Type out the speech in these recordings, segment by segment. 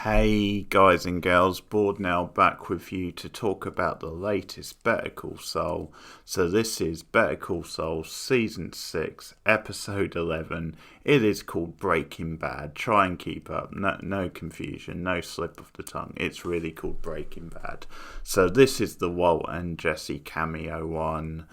Hey guys and girls, Board now back with you to talk about the latest Better Call Saul. So this is Better Call Saul Season 6, Episode 11. It is called Breaking Bad. Try and keep up, no confusion, no slip of the tongue. It's really called Breaking Bad. So this is the Walt and Jesse cameo one.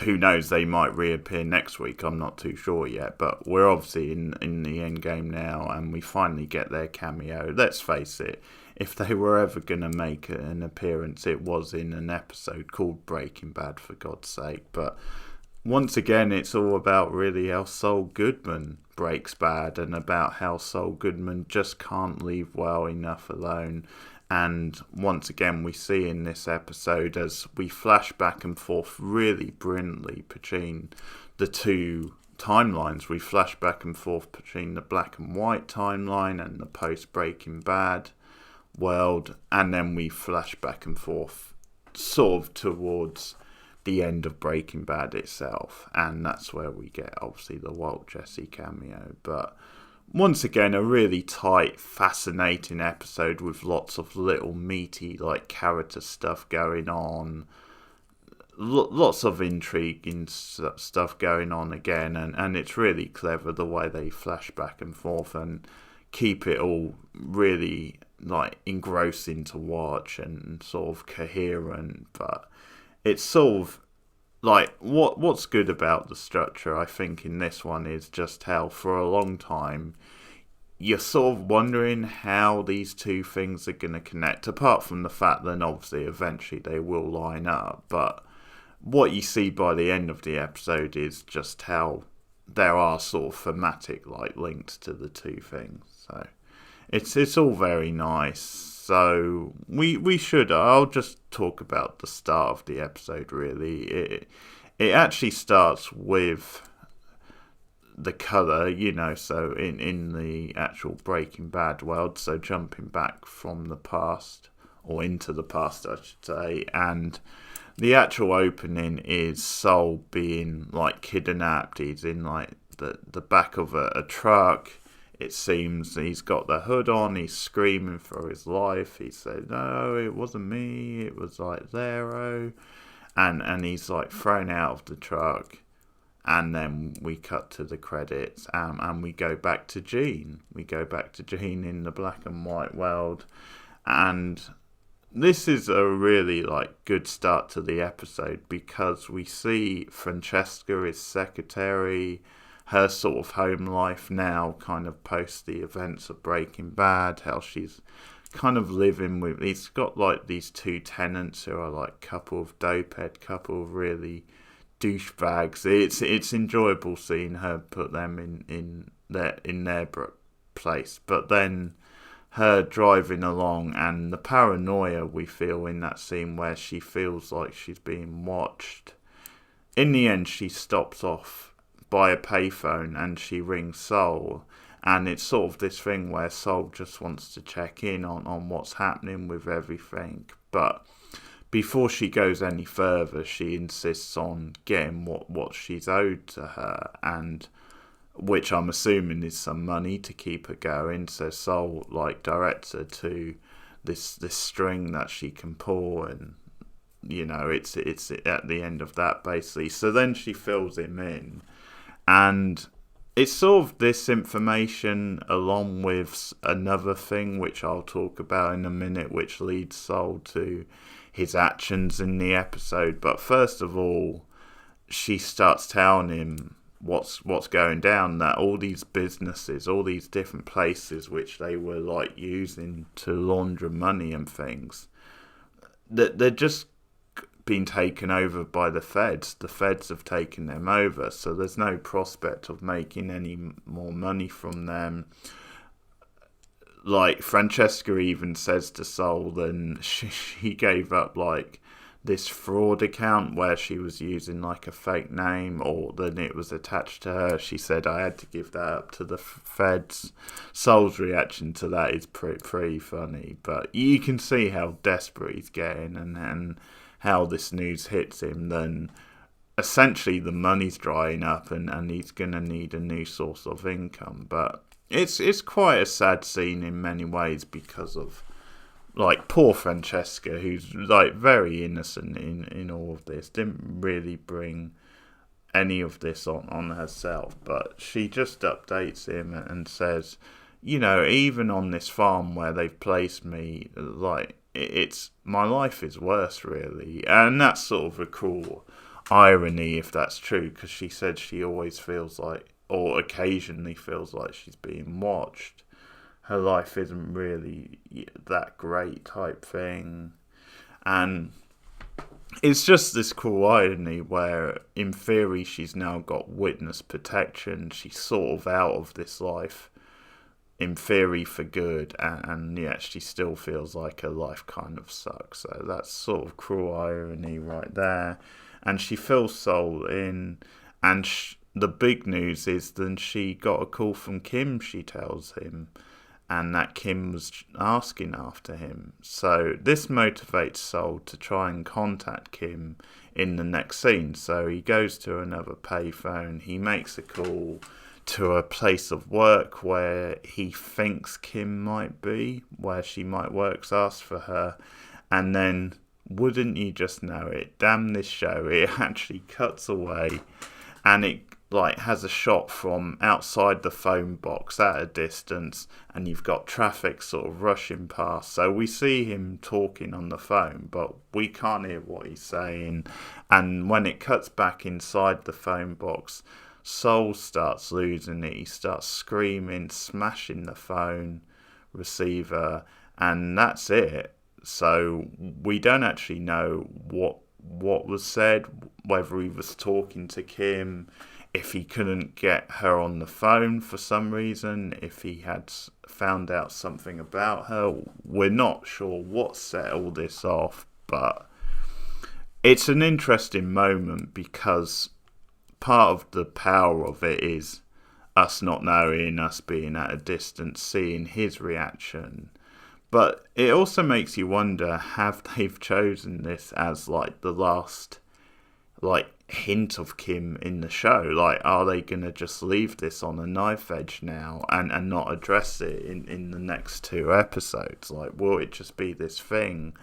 Who knows, they might reappear next week, I'm not too sure yet, but we're obviously in the end game now, and we finally get their cameo. Let's face it, if they were ever going to make an appearance, it was in an episode called Breaking Bad, for God's sake. But once again, it's all about really how Saul Goodman breaks bad, and about how Saul Goodman just can't leave well enough alone. And once again, we see in this episode as we flash back and forth really brilliantly between the two timelines. We flash back and forth between the black and white timeline and the post-Breaking Bad world. And then we flash back and forth sort of towards the end of Breaking Bad itself. And that's where we get, obviously, the Walt Jesse cameo. But once again, a really tight, fascinating episode with lots of little meaty, character stuff going on. Lots of intriguing stuff going on again, and it's really clever the way they flash back and forth and keep it all really, engrossing to watch and sort of coherent. But it's sort of what's good about the structure, I think, in this one is just how for a long time you're sort of wondering how these two things are going to connect, apart from the fact that obviously eventually they will line up. But what you see by the end of the episode is just how there are sort of thematic links to the two things. So it's all very nice. So I'll just talk about the start of the episode, really. It actually starts with the colour, so in the actual Breaking Bad world, so jumping back from the past, or into the past, I should say, and the actual opening is Saul being, kidnapped. He's in, the back of a truck. It seems he's got the hood on, he's screaming for his life. He said, "No, it wasn't me, it was Zero." And he's thrown out of the truck. And then we cut to the credits, and we go back to Gene. We go back to Gene in the black and white world. And this is a really good start to the episode, because we see Francesca, his secretary, her sort of home life now, kind of post the events of Breaking Bad, how she's kind of living with, he's got these two tenants who are couple of dopehead, couple of really douchebags. It's enjoyable seeing her put them in their place, but then her driving along and the paranoia we feel in that scene where she feels like she's being watched. In the end, she stops off by a payphone and she rings Saul, and it's sort of this thing where Saul just wants to check in on what's happening with everything. But before she goes any further, she insists on getting what she's owed to her, and which I'm assuming is some money to keep her going. So Saul directs her to this string that she can pull, and it's at the end of that basically. So then she fills him in, and it's sort of this information along with another thing which I'll talk about in a minute, which leads Saul to his actions in the episode. But first of all, she starts telling him what's going down, that all these businesses, all these different places which they were using to launder money and things, that they're just been taken over by the feds. The feds have taken them over, so there's no prospect of making any more money from them. Francesca even says to Saul, then she gave up this fraud account where she was using a fake name, or then it was attached to her. She said, "I had to give that up to the feds." Saul's reaction to that is pretty funny, but you can see how desperate he's getting, and how this news hits him. Then essentially the money's drying up, and he's going to need a new source of income. But it's quite a sad scene in many ways because of like poor Francesca, who's like very innocent in all of this, didn't really bring any of this on herself, but she just updates him and says, even on this farm where they've placed me, like it's my life is worse really, and that's sort of a cruel irony if that's true, because she said she always feels like, or occasionally feels like, she's being watched. Her life isn't really that great type thing, and it's just this cool irony where, in theory, she's now got witness protection. She's sort of out of this life, in theory, for good, and yet she still feels like her life kind of sucks. So that's sort of cruel irony right there. And she fills Saul in, and the big news is then she got a call from Kim, she tells him, and that Kim was asking after him. So this motivates Saul to try and contact Kim in the next scene. So he goes to another payphone, he makes a call to a place of work where he thinks Kim might be, where she might work, asks for her, and then, wouldn't you just know it, damn this show, it actually cuts away, and it like has a shot from outside the phone box at a distance, and you've got traffic sort of rushing past. So we see him talking on the phone, but we can't hear what he's saying. And when it cuts back inside the phone box, Saul starts losing it. He starts screaming, smashing the phone receiver, and that's it. So we don't actually know what was said, whether he was talking to Kim, if he couldn't get her on the phone for some reason, if he had found out something about her. We're not sure what set all this off, but it's an interesting moment because part of the power of it is us not knowing, us being at a distance, seeing his reaction. But it also makes you wonder, have they chosen this as like the last hint of Kim in the show? Like, are they going to just leave this on a knife edge now and not address it in the next 2 episodes? Like, will it just be this thing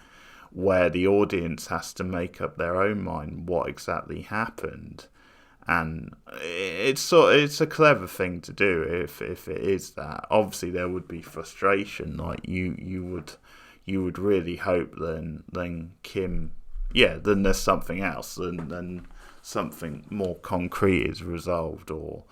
where the audience has to make up their own mind what exactly happened? And it's a clever thing to do if it is that. Obviously, there would be frustration. Like you would really hope then Kim, then there's something else, then something more concrete is resolved, or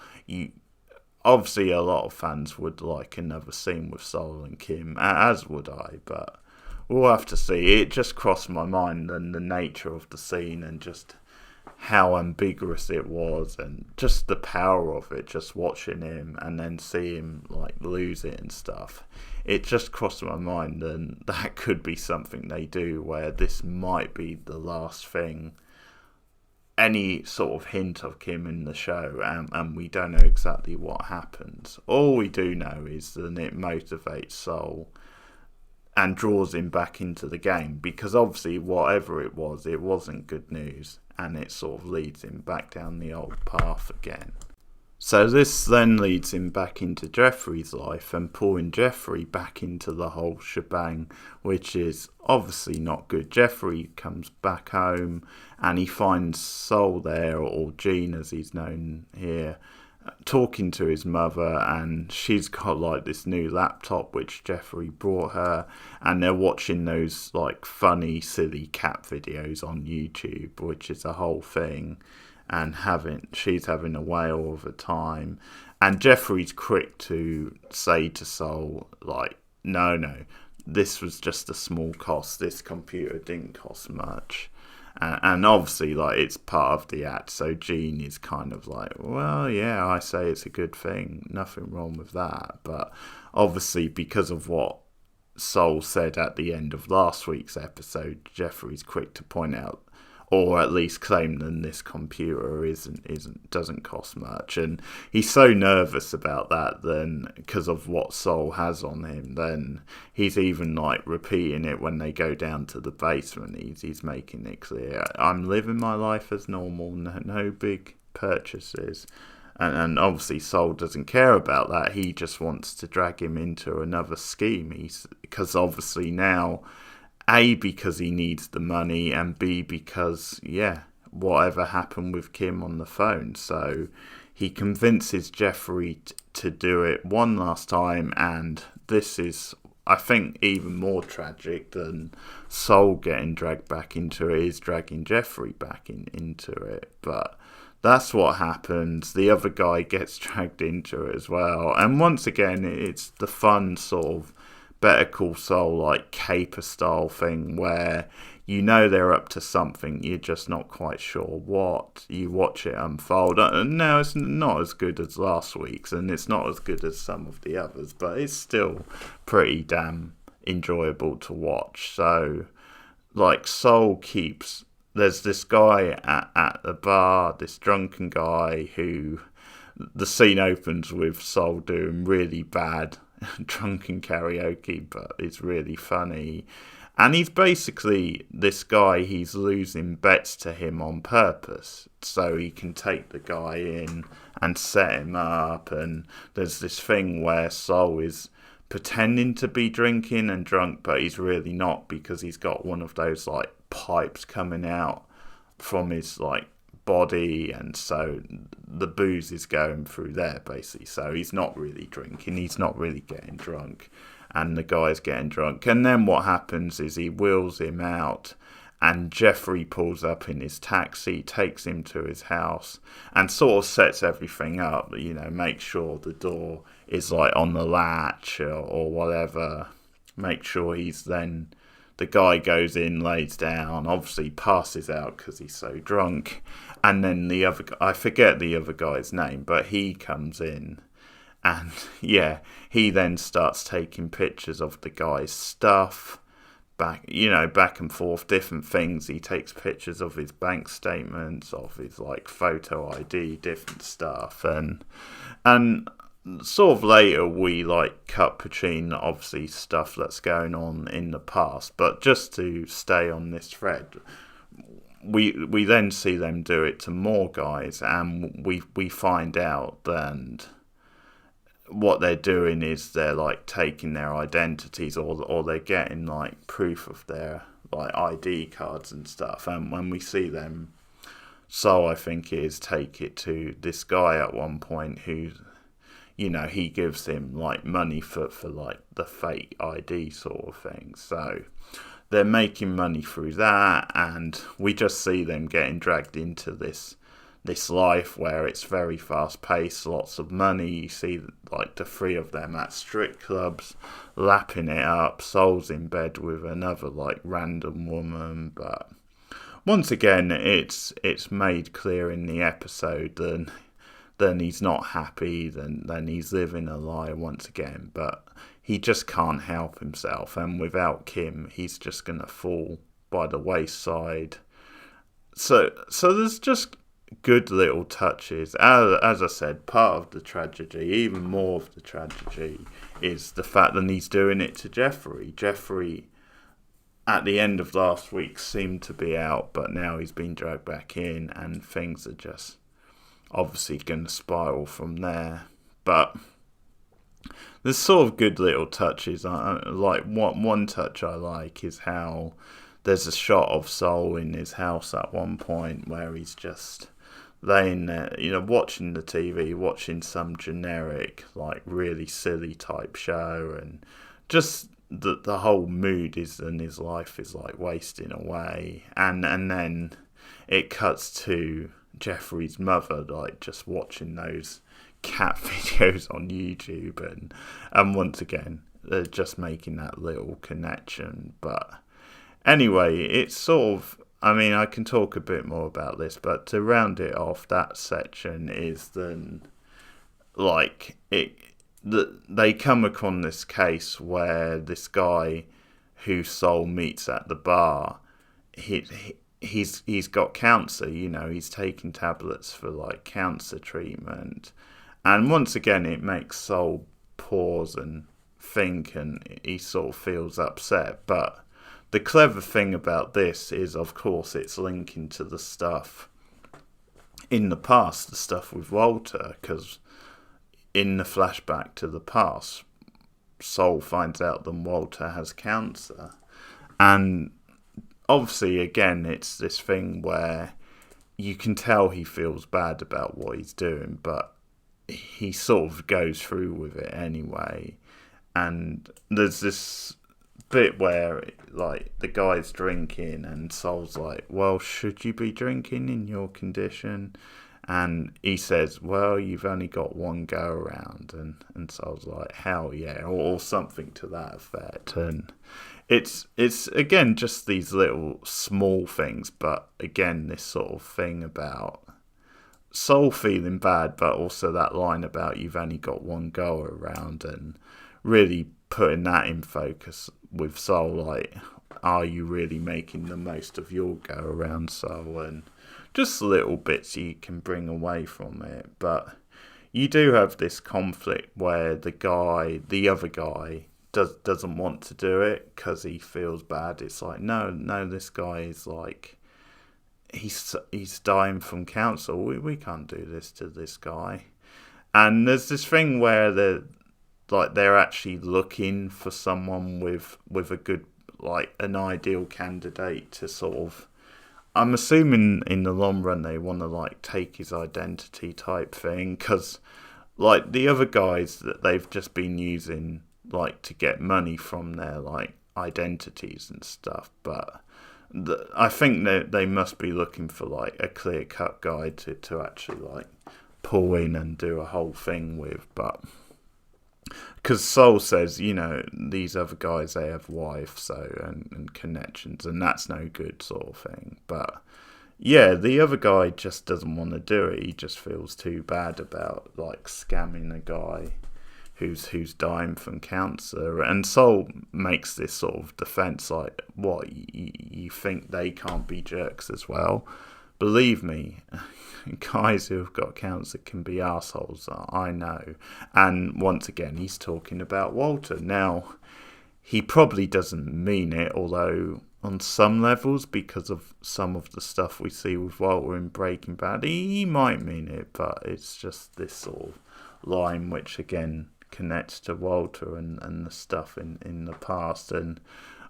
obviously a lot of fans would like another scene with Saul and Kim, as would I, but we'll have to see. It just crossed my mind, and the nature of the scene and just how ambiguous it was, and just the power of it, just watching him and then see him like lose it and stuff. It just crossed my mind, and that could be something they do where this might be the last thing, any sort of hint of Kim in the show, and we don't know exactly what happens. All we do know is that it motivates Saul and draws him back into the game, because obviously whatever it wasn't good news, and it sort of leads him back down the old path again. So this then leads him back into Jeffrey's life and pulling Jeffrey back into the whole shebang, which is obviously not good. Jeffrey comes back home and he finds Saul there, or Jean as he's known here, talking to his mother, and she's got like this new laptop which Jeffrey brought her, and they're watching those like funny silly cat videos on YouTube, which is a whole thing, and she's having a whale of a time, and Jeffrey's quick to say to Saul like, no, this was just a small cost, this computer didn't cost much. And obviously, like, it's part of the act, so Jean is kind of like, well, yeah, I say it's a good thing, nothing wrong with that. But obviously, because of what Saul said at the end of last week's episode, Jeffrey's quick to point out, or at least claim that this computer doesn't cost much, and he's so nervous about that then because of what Saul has on him. Then he's even like repeating it when they go down to the basement. He's making it clear, I'm living my life as normal, no big purchases. And obviously Saul doesn't care about that. He just wants to drag him into another scheme. Because obviously now, A, because he needs the money, and B, because, whatever happened with Kim on the phone. So he convinces Jeffrey to do it one last time, and this is, I think, even more tragic than Saul getting dragged back into it is dragging Jeffrey back into it. But that's what happens. The other guy gets dragged into it as well. And once again, it's the fun sort of Better Call Saul, like caper style thing where you know they're up to something, you're just not quite sure what. You watch it unfold. No, it's not as good as last week's, and it's not as good as some of the others, but it's still pretty damn enjoyable to watch. So, like, Saul keeps... There's this guy at the bar, this drunken guy who... The scene opens with Saul doing really bad drunken karaoke, but it's really funny. And he's basically this guy, he's losing bets to him on purpose so he can take the guy in and set him up. And there's this thing where Saul is pretending to be drinking and drunk, but he's really not, because he's got one of those like pipes coming out from his like body, and so the booze is going through there basically. So he's not really drinking, he's not really getting drunk, and the guy's getting drunk. And then what happens is he wheels him out, and Jeffrey pulls up in his taxi, takes him to his house, and sort of sets everything up, make sure the door is like on the latch or whatever. Make sure the guy goes in, lays down, obviously passes out because he's so drunk. And then the other guy, I forget the other guy's name, but he comes in. And he then starts taking pictures of the guy's stuff, back and forth, different things. He takes pictures of his bank statements, of his like photo ID, different stuff, and sort of later we like cut between obviously stuff that's going on in the past. But just to stay on this thread, we then see them do it to more guys, and we find out that what they're doing is they're like taking their identities, or they're getting like proof of their like ID cards and stuff. And when we see them, so I think it is, take it to this guy at one point who, he gives him like money for like the fake ID sort of thing. So they're making money through that, and we just see them getting dragged into this life where it's very fast paced, lots of money. You see like the three of them at strip clubs lapping it up. Saul's in bed with another like random woman, but once again it's made clear in the episode then he's not happy, then he's living a lie once again, but he just can't help himself, and without Kim he's just gonna fall by the wayside. So there's just good little touches. As I said, part of the tragedy, even more of the tragedy, is the fact that he's doing it to Jeffrey. Jeffrey, at the end of last week, seemed to be out, but now he's been dragged back in, and things are just obviously going to spiral from there. But there's sort of good little touches. Like one touch I like is how there's a shot of Saul in his house at one point where he's just laying there, watching the TV, watching some generic, like really silly type show, and just the whole mood is, and his life is like wasting away. And then it cuts to Jeffrey's mother, like just watching those cat videos on YouTube, and once again they're just making that little connection. But anyway, it's sort of, I can talk a bit more about this, but to round it off, that section is then like they come upon this case where this guy who Saul meets at the bar, he's got cancer. He's taking tablets for like cancer treatment, and once again it makes Saul pause and think, and he sort of feels upset. But the clever thing about this is, of course, it's linking to the stuff in the past, the stuff with Walter, because in the flashback to the past, Saul finds out that Walter has cancer. And obviously, again, it's this thing where you can tell he feels bad about what he's doing, but he sort of goes through with it anyway. And there's this bit where, like, the guy's drinking and Saul's like, well, should you be drinking in your condition? And he says, well, you've only got one go around. And Saul's like, hell yeah, or something to that effect. And it's again just these little small things, but again this sort of thing about Saul feeling bad, but also that line about you've only got one go around, and really putting that in focus with Saul, like, are you really making the most of your go around, Saul? And just little bits you can bring away from it. But you do have this conflict where the other guy doesn't want to do it because he feels bad. It's like, no, this guy is like, he's dying from cancer. We can't do this to this guy. And there's this thing where they're actually looking for someone with a good, like, an ideal candidate to sort of, I'm assuming in the long run they want to, like, take his identity type thing, because, like, the other guys that they've just been using, like, to get money from their, like, identities and stuff. But I think that they must be looking for, like, a clear-cut guy to actually, like, pull in and do a whole thing with. But because Saul says, these other guys, they have wives, and connections, and that's no good, sort of thing. But yeah, the other guy just doesn't want to do it. He just feels too bad about, like, scamming a guy who's dying from cancer. And Saul makes this sort of defense, like, what, you think they can't be jerks as well? Believe me, guys who have got cancer can be assholes, I know. And once again, he's talking about Walter. Now, he probably doesn't mean it, although on some levels, because of some of the stuff we see with Walter in Breaking Bad, he might mean it, but it's just this sort of line which, again, connects to Walter and the stuff in the past. And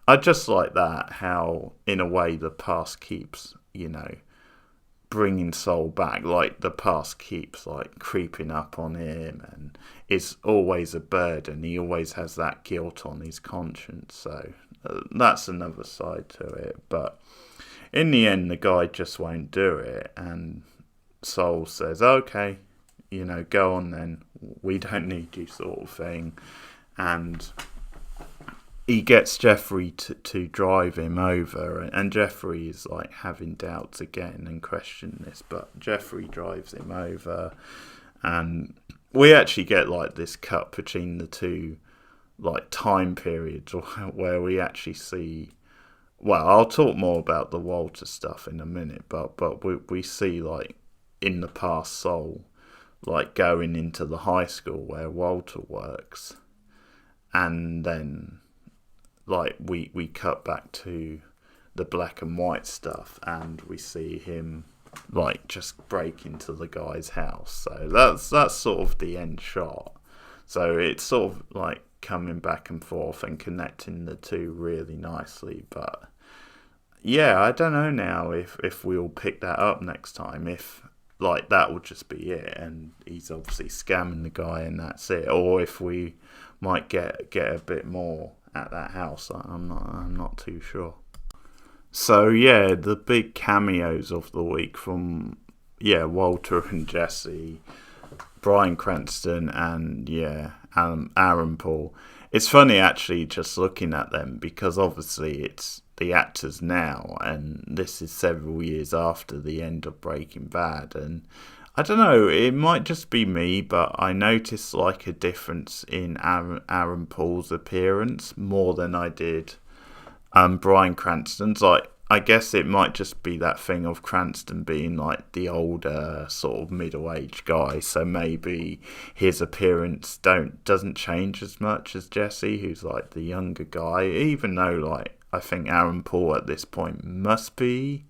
I just like that, how, in a way, the past keeps, bringing Saul back. Like, the past keeps, like, creeping up on him, and it's always a burden. He always has that guilt on his conscience. So that's another side to it. But in the end, the guy just won't do it, and Saul says, okay, go on then, we don't need you, sort of thing. And he gets Jeffrey to drive him over, and Jeffrey is, like, having doubts again and questioning this, but Jeffrey drives him over, and we actually get, like, this cut between the two, like, time periods where we actually see, well, I'll talk more about the Walter stuff in a minute, but we see, like, in the past, Saul, like, going into the high school where Walter works, and then, like, we cut back to the black and white stuff, and we see him, like, just break into the guy's house. So that's sort of the end shot. So it's sort of, like, coming back and forth and connecting the two really nicely. But yeah, I don't know now if we'll pick that up next time, if, like, that will just be it and he's obviously scamming the guy and that's it, or if we might get a bit more at that house. I'm not too sure. So yeah, the big cameos of the week from Walter and Jesse, Bryan Cranston, and Aaron Paul. It's funny actually just looking at them, because obviously it's the actors now, and this is several years after the end of Breaking Bad, and I don't know, it might just be me, but I noticed, like, a difference in Aaron Paul's appearance more than I did Bryan Cranston's. Like, I guess it might just be that thing of Cranston being, like, the older sort of middle-aged guy, so maybe his appearance doesn't change as much as Jesse, who's, like, the younger guy, even though, like, I think Aaron Paul at this point must be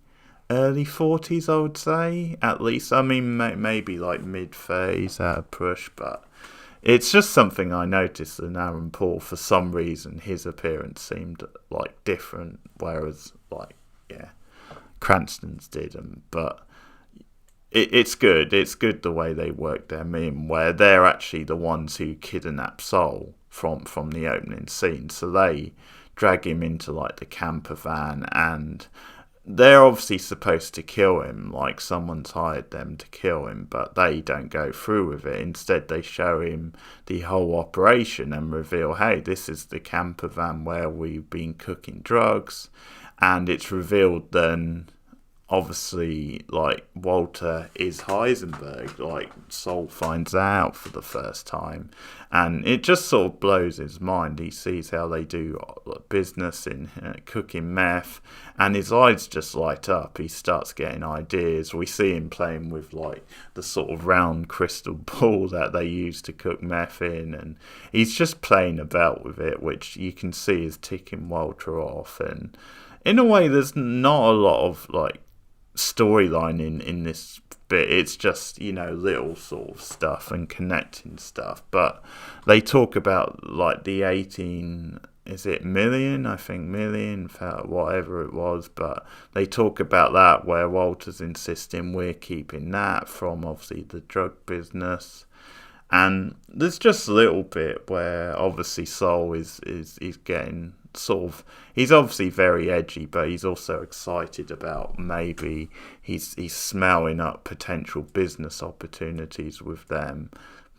early 40s, I would say, at least. I mean, maybe like mid-30s at a push, but it's just something I noticed in Aaron Paul. For some reason, his appearance seemed like different, whereas like, yeah, Cranston's didn't. But it's good. It's good the way they work their meme, where they're actually the ones who kidnap Saul from the opening scene. So they drag him into like the camper van, and they're obviously supposed to kill him, like someone's hired them to kill him, but they don't go through with it. Instead, they show him the whole operation and reveal, hey, this is the camper van where we've been cooking drugs. And it's revealed then, obviously, like, Walter is Heisenberg, like Saul finds out for the first time, and it just sort of blows his mind. He sees how they do business in cooking meth, and his eyes just light up. He starts getting ideas. We see him playing with like the sort of round crystal ball that they use to cook meth in, and he's just playing about with it, which you can see is ticking Walter off. And in a way, there's not a lot of like storyline in this bit. It's just, you know, little sort of stuff and connecting stuff. But they talk about like the 18, is it million? I think million, whatever it was. But they talk about that, where Walter's insisting we're keeping that from obviously the drug business. And there's just a little bit where obviously Saul is getting sort of, he's obviously very edgy, but he's also excited about maybe he's smelling up potential business opportunities with them.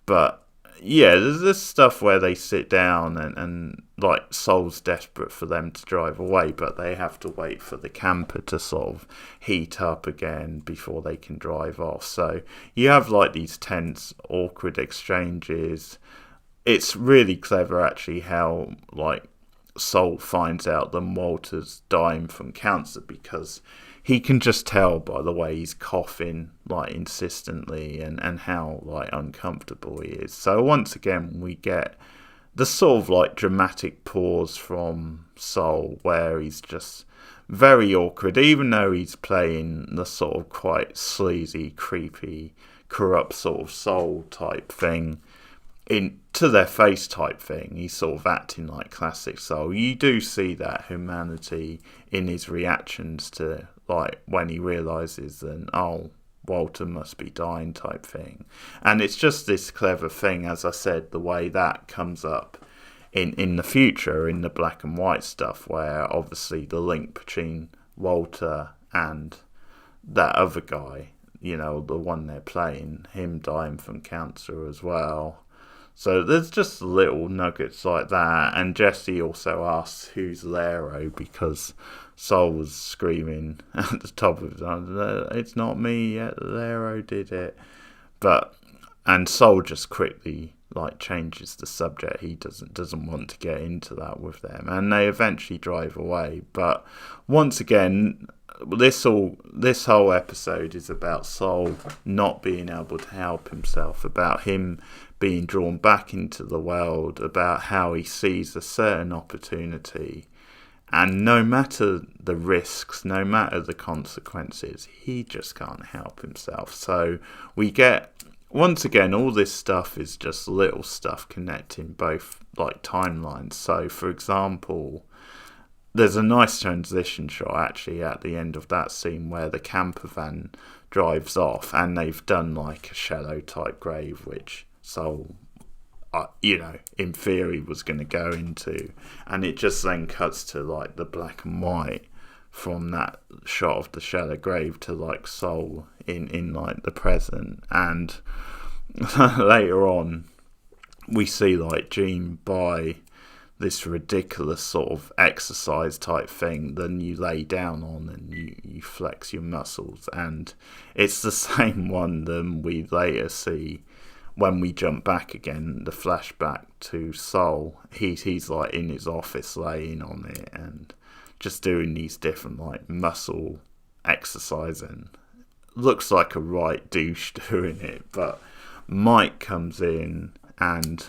But yeah, there's this stuff where they sit down and like Saul's desperate for them to drive away, but they have to wait for the camper to sort of heat up again before they can drive off. So you have like these tense, awkward exchanges. It's really clever actually how like Saul finds out that Walter's dying from cancer, because he can just tell by the way he's coughing like insistently and how like uncomfortable he is. So once again we get the sort of like dramatic pause from Saul where he's just very awkward, even though he's playing the sort of quite sleazy, creepy, corrupt sort of Saul type thing. In to their face type thing, he's sort of acting like classic Saul. You do see that humanity in his reactions to like when he realises that, oh, Walter must be dying type thing. And it's just this clever thing, as I said, the way that comes up in the future in the black and white stuff, where obviously the link between Walter and that other guy, you know, the one they're playing, him dying from cancer as well. So there's just little nuggets like that. And Jesse also asks who's Lero, because Saul was screaming at the top of his lungs, it's not me yet, Lero did it. And Saul just quickly like changes the subject. He doesn't want to get into that with them, and they eventually drive away. But once again, this whole episode is about Saul not being able to help himself, about him being drawn back into the world, about how he sees a certain opportunity, and no matter the risks, no matter the consequences, he just can't help himself. So we get, once again, all this stuff is just little stuff connecting both like timelines. So for example, there's a nice transition shot actually at the end of that scene where the camper van drives off and they've done like a shallow type grave, which Saul, you know, in theory was going to go into. And it just then cuts to like the black and white from that shot of the shallow grave to like Saul in like the present. And later on we see like Gene buy this ridiculous sort of exercise type thing then you lay down on and you flex your muscles, and it's the same one that we later see when we jump back again, the flashback to Saul. He's like in his office laying on it and just doing these different like muscle exercising. Looks like a right douche doing it, but Mike comes in, and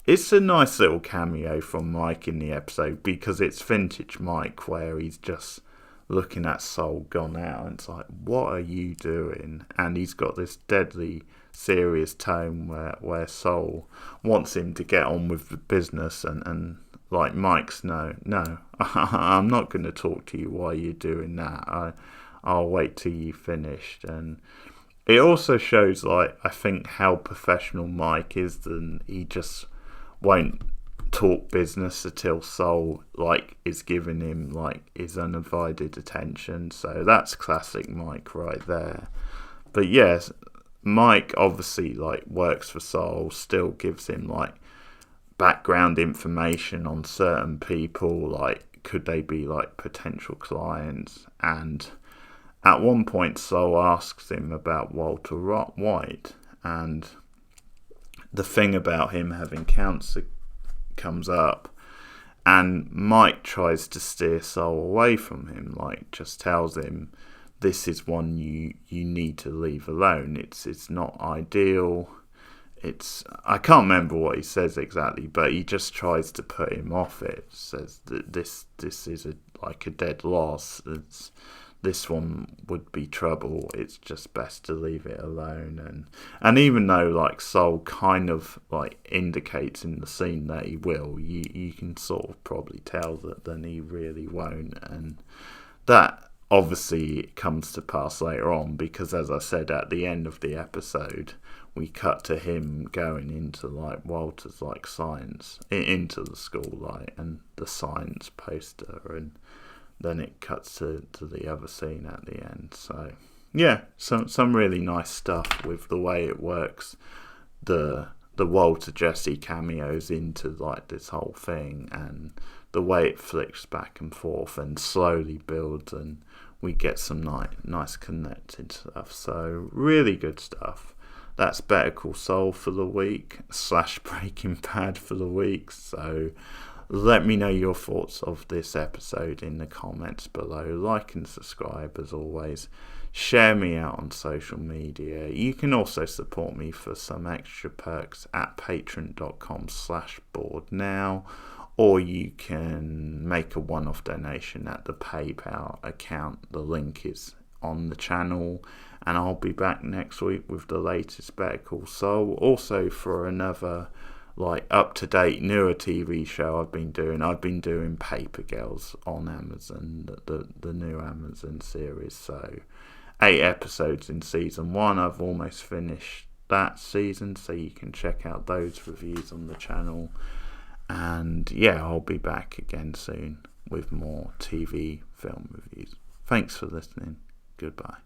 it's a nice little cameo from Mike in the episode because it's vintage Mike, where he's just looking at Saul gone out, and it's like, what are you doing? And he's got this deadly serious tone where Saul wants him to get on with the business, and like Mike's no, I'm not going to talk to you while you're doing that. I'll wait till you finished. And it also shows, like, I think how professional Mike is, and he just won't talk business until Saul like is giving him like his undivided attention. So that's classic Mike right there. But yes, Mike obviously like works for Saul, still gives him like background information on certain people, like could they be like potential clients. And at one point Saul asks him about Walter White, and the thing about him having cancer comes up, and Mike tries to steer Saul away from him, like just tells him this is one you need to leave alone. It's not ideal. I can't remember what he says exactly, but he just tries to put him off it. Says that this is like a dead loss. This one would be trouble. It's just best to leave it alone. And even though like Saul kind of like indicates in the scene that he will, you can sort of probably tell that then he really won't. And that obviously comes to pass later on, because as I said at the end of the episode, we cut to him going into like Walter's like science, into the school, like, and the science poster, and then it cuts to the other scene at the end. So yeah, some really nice stuff with the way it works. The Walter Jesse cameos into like this whole thing, and the way it flicks back and forth and slowly builds, and we get some nice connected stuff. So really good stuff. That's Better Call Saul for the week / Breaking Bad for the week. So let me know your thoughts of this episode in the comments below. Like and subscribe as always. Share me out on social media. You can also support me for some extra perks at patreon.com/boardnow, or you can make a one-off donation at the PayPal account. The link is on the channel, and I'll be back next week with the latest Better Call Saul. Also for another like up-to-date newer TV show I've been doing Paper Girls on Amazon, the new Amazon series. So 8 episodes in season 1. I've almost finished that season, so you can check out those reviews on the channel. And yeah, I'll be back again soon with more TV film reviews. Thanks for listening. Goodbye.